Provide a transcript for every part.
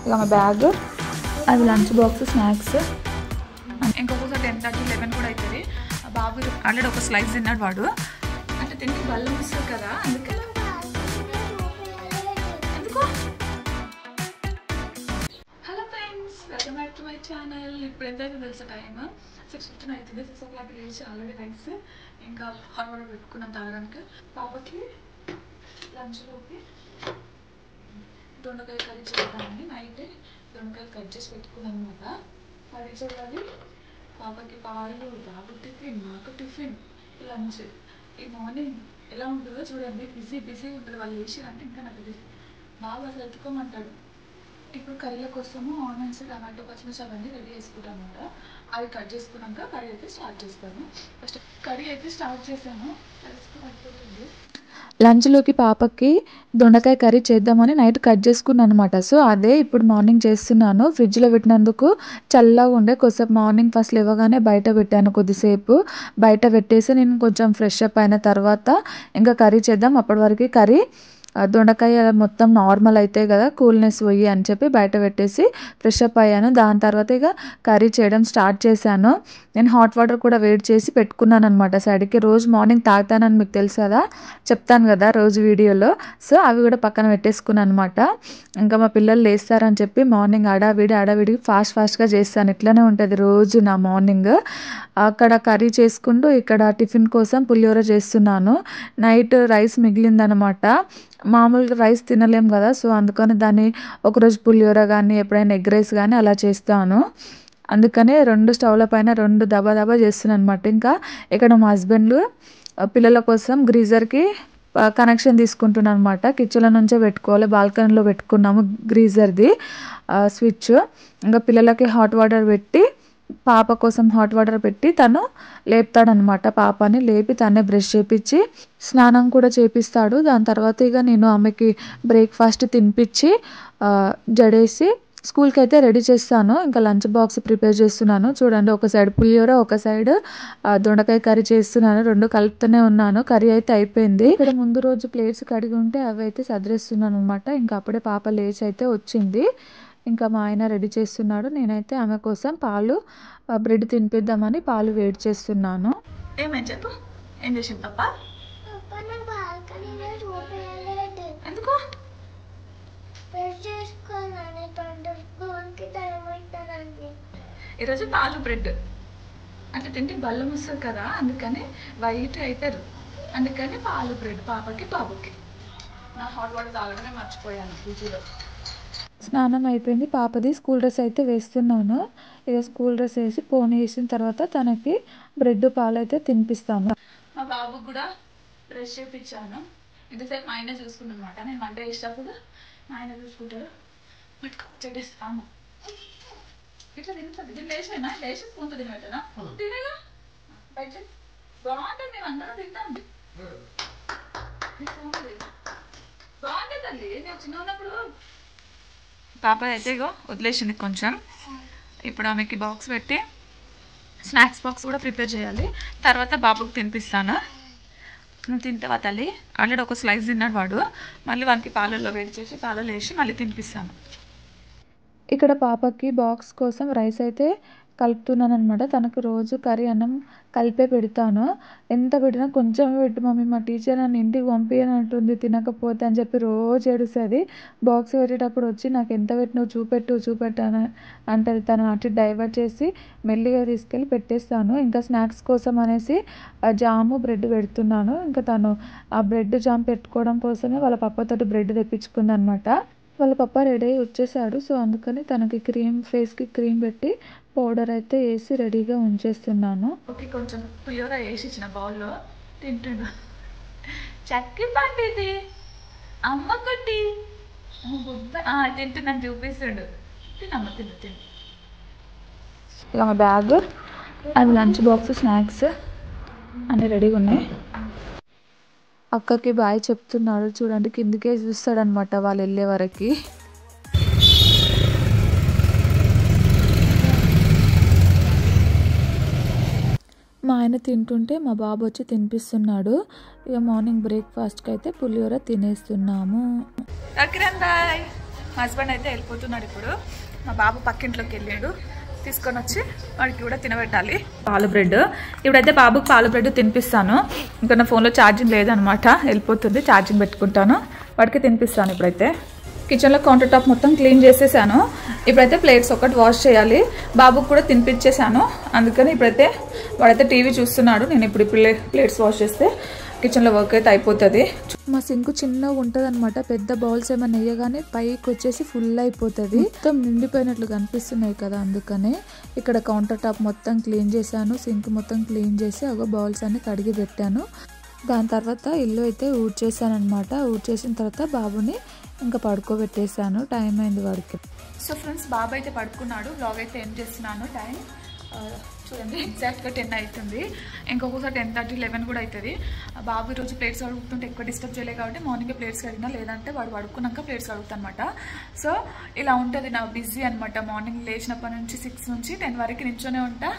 ఇక మా బ్యాగ్, అది లంచ్ బాక్స్, స్నాక్స్. ఇంకొకసారి 10:30, 11 కూడా అవుతుంది. బాబు ఆల్రెడీ ఒక స్లైస్ తిన్నాడు వాడు. అంటే తింటే బల్లం వస్తుంది కదా, అందుకే. ఎందుకో hello friends, welcome back to my channel. ఇప్పుడు ఎంతైతే తెలుసా టైం 6:15 అవుతుంది. 6 o'clock లేచి ఆల్రెడీ రైస్ ఇంకా హాట్ వాటర్ పెట్టుకున్నాం తాగడానికి. పాపకి లంచ్లోకి దొండకాయ కర్రీ చేద్దామని నైట్ దొండకాయలు కట్ చేసి పెట్టుకున్నాను అనమాట. కర్రీ చేయాలి. పాపకి పాలు, బాబు టిఫిన్, మాకు టిఫిన్, లంచ్. ఈ మార్నింగ్ ఎలా ఉంటుందో చూడండి. బిజీ ఉంటుంది. వాళ్ళు వేసిరంటే ఇంకా నాకు బిజీ. బాబు అసలు ఎత్తుకోమంటాడు. ఇప్పుడు కర్రీల కోసము ఆనియన్స్, టమాటో, పచ్చిమిర్చి అవన్నీ రెడీ చేసుకుంటాను అనమాట. అవి కట్ చేసుకున్నాక కర్రీ అయితే స్టార్ట్ చేస్తాను. ఫస్ట్ కర్రీ అయితే స్టార్ట్ చేశాను. అయిపోతుంది. లంచ్లోకి పాపకి దొండకాయ కర్రీ చేద్దామని నైట్ కట్ చేసుకున్నాను అనమాట. సో అదే ఇప్పుడు మార్నింగ్ చేస్తున్నాను. ఫ్రిడ్జ్లో పెట్టినందుకు చల్లగా ఉండే కొద్దిసేపు మార్నింగ్ ఫస్ట్ లేవగానే బయట పెట్టాను. కొద్దిసేపు బయట పెట్టేసి నేను కొంచెం ఫ్రెష్ అప్ అయిన తర్వాత ఇంకా కర్రీ చేద్దాం. అప్పటి వరకు కర్రీ దొండకాయ మొత్తం నార్మల్ అవుతాయి కదా, కూల్నెస్ పోయి అని చెప్పి బయట పెట్టేసి ఫ్రెష్ అప్ అయ్యాను. దాని తర్వాత ఇక కర్రీ చేయడం స్టార్ట్ చేశాను. నేను హాట్ వాటర్ కూడా వేడి చేసి పెట్టుకున్నాను అనమాట సైడ్కి. రోజు మార్నింగ్ తాగుతానని మీకు తెలుసు కదా, చెప్తాను కదా రోజు వీడియోలో. సో అవి కూడా పక్కన పెట్టేసుకున్నాను అనమాట. ఇంకా మా పిల్లలు లేస్తారని చెప్పి మార్నింగ్ అడావిడి ఫాస్ట్గా చేస్తాను. ఇట్లనే ఉంటుంది రోజు నా మార్నింగ్. అక్కడ కర్రీ చేసుకుంటూ ఇక్కడ టిఫిన్ కోసం పులిహోర చేస్తున్నాను. నైట్ రైస్ మిగిలిందనమాట. మామూలుగా రైస్ తినలేం కదా, సో అందుకని దాన్ని ఒకరోజు పులిహోర కానీ ఎప్పుడైనా ఎగ్ రైస్ కానీ అలా చేస్తాను. అందుకనే 2 స్టవ్ల పైన 2 దబా చేస్తున్నాను అనమాట. ఇంకా ఇక్కడ మా హస్బెండ్ పిల్లల కోసం గ్రీజర్కి కనెక్షన్ తీసుకుంటున్నాను అనమాట. కిచెన్లో నుంచే పెట్టుకోవాలి, బాల్కనీలో పెట్టుకున్నాము గ్రీజర్ది స్విచ్. ఇంకా పిల్లలకి హాట్ వాటర్ పెట్టి, పాప కోసం హాట్ వాటర్ పెట్టి తను లేపుతాడనమాట. పాపని లేపి తనే బ్రష్ చేపించి స్నానం కూడా చేపిస్తాడు. దాని తర్వాత ఇక నేను ఆమెకి బ్రేక్ఫాస్ట్ తినిపించి జడేసి స్కూల్కి అయితే రెడీ చేస్తాను. ఇంకా లంచ్ బాక్స్ ప్రిపేర్ చేస్తున్నాను. చూడండి, ఒక సైడ్ పులిహోర, ఒక సైడ్ దొండకాయ కర్రీ చేస్తున్నాను. 2 కలుపుతూనే ఉన్నాను. కర్రీ అయితే అయిపోయింది. ఇక్కడ ముందు రోజు ప్లేట్స్ కడిగి ఉంటే అవి అయితే సదిరేస్తున్నాను అనమాట. ఇంకా అప్పుడే పాప లేచి అయితే వచ్చింది. ఇంకా మా ఆయన రెడీ చేస్తున్నాడు. నేనైతే ఆమె కోసం పాలు, బ్రెడ్ తినిపిద్దామని పాలు వేడి చేస్తున్నాను. ఏమని చెప్పు, ఏం చేసింది తప్ప? ఎందుకు? ఈరోజు పాలు బ్రెడ్ అంటే తింటే బల్లం వస్తుంది కదా, అందుకని వైట్ అవుతారు. అందుకని పాలు బ్రెడ్ పాపకి, బాబుకి. నా హాట్ వాటర్ తాగడమే మర్చిపోయాను ఫ్రిడ్జ్లో. స్నానం అయిపోయింది. పాపది స్కూల్ డ్రెస్ అయితే వేస్తున్నాను. ఇక స్కూల్ డ్రెస్ వేసి పోనీ వేసిన తర్వాత తనకి బ్రెడ్ పాలు అయితే తినిపిస్తాను. మా బాబుకి కూడా బ్రష్ చేయించాను. ఇంతసేపు మా ఆయన చూసుకున్నాను అనమాట. నేను వంట చేసేటప్పుడు మా ఆయన చూసుకుంటారు. చెట్టేస్తాను ఇట్లా తింటుంది. దీన్ని లేచినా లేచి స్పూన్తో తినబెట్టనా? తినగా బయట బాగుంటుంది. మేము అందరం తింటాం. బాగుంటుంది తల్లి. నేను చిన్న ఉన్నప్పుడు పాప అయితే ఇగో వదిలేసింది కొంచెం. ఇప్పుడు ఆమెకి బాక్స్ పెట్టి స్నాక్స్ బాక్స్ కూడా ప్రిపేర్ చేయాలి. తర్వాత బాబుకి తినిపిస్తాను. నువ్వు తింటావా తల్లి? ఆల్రెడీ ఒక స్లైస్ తిన్నాడు వాడు. మళ్ళీ వానికి పాలల్లో వేడి చేసి పాలలో వేసి మళ్ళీ తినిపిస్తాను. ఇక్కడ పాపకి బాక్స్ కోసం రైస్ అయితే కలుపుతున్నాను అనమాట. తనకు రోజు కర్రీ అన్నం కలిపే పెడతాను. ఎంత పెట్టినా కొంచెం పెట్టు మమ్మీ, మా టీచర్ నన్ను ఇంటికి పంపించని అంటుంది తినకపోతే అని చెప్పి రోజు ఏడుస్తుంది. బాక్స్ పెట్టేటప్పుడు వచ్చి నాకు ఎంత పెట్టినావు చూపెట్టు అని అంటది. తను అటు డైవర్ట్ చేసి మెల్లిగా తీసుకెళ్ళి పెట్టేస్తాను. ఇంకా స్నాక్స్ కోసం అనేసి జాము, బ్రెడ్ పెడుతున్నాను. ఇంకా తను ఆ బ్రెడ్ జామ్ పెట్టుకోవడం కోసమే వాళ్ళ పప్పతోటి బ్రెడ్ తెప్పించుకుంది అనమాట. వాళ్ళ పప్ప రెడీ అయ్యి వచ్చేసాడు. సో అందుకని తనకి ఫేస్కి క్రీమ్ పెట్టి పౌడర్ అయితే వేసి రెడీగా ఉంచేస్తున్నాను. ఓకే, కొంచెం పులిహోర వేసి ఇచ్చిన బౌల్లో తింటుండు. చక్కి పండిది అమ్మ కొట్టి తింటున్నాను చూపిస్తుండు. తినమ్మ తిను. ఇక మా బ్యాగ్, అది లంచ్ బాక్స్, స్నాక్స్ అన్నీ రెడీగా ఉన్నాయి. అక్కకి బాయ్ చెప్తున్నాడు. చూడండి, కిందికే చూస్తాడనమాట వాళ్ళు వెళ్ళే వరకు. మా ఆయన తింటుంటే మా బాబు వచ్చి తినిపిస్తున్నాడు. ఇక మార్నింగ్ బ్రేక్ఫాస్ట్కి అయితే పులిహోర తినేస్తున్నాము. మా హస్బెండ్ అయితే వెళ్ళిపోతున్నాడు. ఇప్పుడు మా బాబు పక్కింట్లోకి వెళ్ళాడు, తీసుకొని వచ్చి వాడికి కూడా తినబెట్టాలి. పాలు బ్రెడ్ ఇప్పుడైతే బాబుకి పాలు బ్రెడ్ తినిపిస్తాను. ఇంకా నా ఫోన్లో ఛార్జింగ్ లేదనమాట, వెళ్ళిపోతుంది, ఛార్జింగ్ పెట్టుకుంటాను, వాడికి తినిపిస్తాను. ఇప్పుడైతే కిచెన్లో కౌంటర్ టాప్ మొత్తం క్లీన్ చేసేసాను. ఇప్పుడైతే ప్లేట్స్ ఒకటి వాష్ చేయాలి. బాబుకి కూడా తినిపించేసాను, అందుకని ఇప్పుడైతే వాడైతే టీవీ చూస్తున్నాడు. నేను ఇప్పుడు ప్లేట్స్ వాష్ చేస్తే కిచెన్లో వర్క్ అయితే అయిపోతుంది. మా సింకు చిన్నగా ఉంటుంది అనమాట, పెద్ద బౌల్స్ ఏమైనా వేయగానే పైకి వచ్చేసి ఫుల్ అయిపోతుంది, మొత్తం నిండిపోయినట్లు కనిపిస్తున్నాయి కదా. అందుకనే ఇక్కడ కౌంటర్ టాప్ మొత్తం క్లీన్ చేశాను, సింక్ మొత్తం క్లీన్ చేసి ఒక బౌల్స్ అన్ని కడిగి పెట్టాను. దాని తర్వాత ఇల్లు అయితే ఊడ్చేసాను అనమాట. ఊడ్చేసిన తర్వాత బాబుని ఇంకా పడుకోబెట్టేసాను, టైం అయింది వాడికి. సో ఫ్రెండ్స్, బాబు అయితే పడుకున్నాడు. బ్లాగ్ అయితే ఏం చేస్తున్నాను, టైం చూడండి ఎగ్జాక్ట్గా 10 అవుతుంది. ఇంకొకసారి 10:30, 11 కూడా అవుతుంది. బాబు ఈరోజు ప్లేట్స్ కడుగుతుంటే ఎక్కువ డిస్టర్బ్ చేయలేదు కాబట్టి మార్నింగే ప్లేట్స్ కడిగినా, లేదంటే వాడు పడుకున్నాక ప్లేట్స్ కడుగుతాను అనమాట. సో ఇలా ఉంటుంది నా బిజీ అనమాట. మార్నింగ్ లేచినప్పటి నుంచి 6 నుంచి 10 వరకు నించోనే ఉంటా,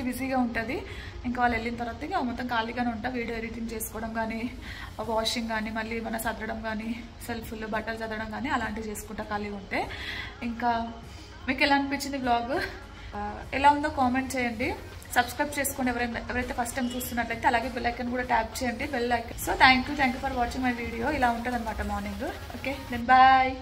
బిజీగా ఉంటుంది. ఇంకా వాళ్ళు వెళ్ళిన తర్వాత ఇక మొత్తం ఖాళీగానే ఉంటా. వీడియో ఎడిటింగ్ చేసుకోవడం కానీ, వాషింగ్ కానీ, మళ్ళీ ఏమైనా సదరడం కానీ, సెల్ఫ్లు బట్టలు చదవడం కానీ అలాంటివి చేసుకుంటా ఖాళీగా ఉంటే. ఇంకా మీకు ఎలా అనిపించింది బ్లాగ్, ఎలా ఉందో కామెంట్ చేయండి. సబ్స్క్రైబ్ చేసుకోండి ఎవరైతే ఫస్ట్ టైం చూస్తున్నట్లయితే. అలాగే బెల్ ఐకాన్ కూడా ట్యాప్ చేయండి, bell icon. So thank you for watching my video. ఇలా ఉంటుంది అనమాట మార్నింగ్. Okay then bye.